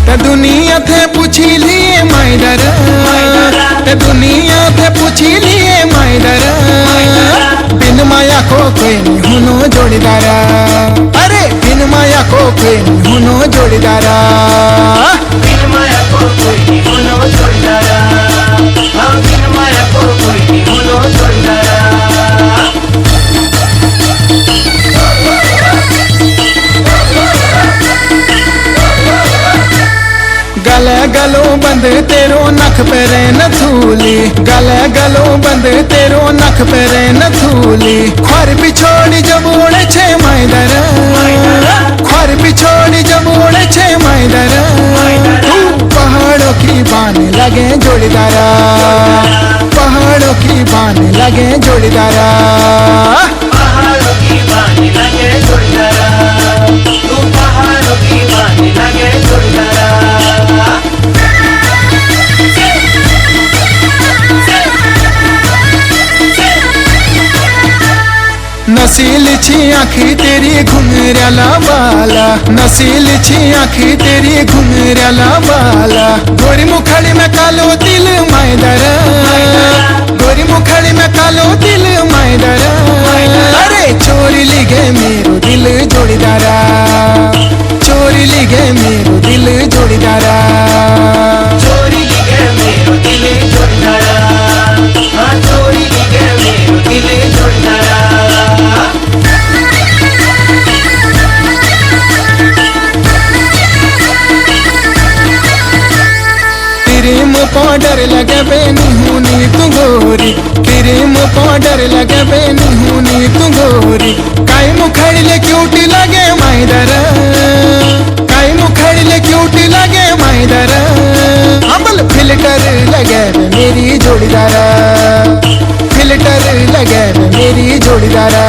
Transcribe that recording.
ते दुनिया थे पूछी लिए माइदर, ते दुनिया थे पूछी लिए माइदर, बिन माया को कोई नहीं हुनो जोड़ीदारा। अरे बिन माया को कोई नहीं हुनो जोड़ीदारा, बिन माया को कोई नहीं हुनो जोड़ीदारा, हाँ बिन माया को कोई नहीं हुनो जोड़ीदारा। गले गलो बंद तेरो नख पे न थूली, गले गलो बंद तेरो नख पे न थूली। ख्वार बिछोड़ी जब उड़े छे माइदर, ख्वार बिछोड़ी जब उड़े छे माइदर, तू पहाड़ों की बान लगे जोड़ीदारा, पहाड़ों की बान लगे जोड़ीदारा, पहाड़ों की बान लगे जोड़ीदारा, तू पहाड़ों की बान लगे जोड़ीदारा। नसील छी आँखी तेरी घुंघराला बाला, नसील छी आँखी तेरी घुंघराला बाला। गोरी मुखड़ी में कालो दिल माइदर, गोरी मुखड़ी में कालो दिल माइदर, अरे चोरी लिगे मेरो दिल जोड़ीदारा, चोरी लिगे मेरो दिल जोड़ीदारा, चोरी लिगे मेरो दिल जोड़ीदारा, हाँ चोरी लिगे मेरो दिल जोड़ीदारा। क्रीम पाउडर लगे बेनी हुनी तू गोरी, क्रीम पाउडर लगे बेनी हुनी तू गोरी। काई मुखड़ी ले क्यूटी लगे माइदर, काई मुखड़ी ले क्यूटी लगे माइदर, अमल फिल्टर लगे मेरी जोड़ीदारा, फिल्टर लगे मेरी जोड़ीदारा।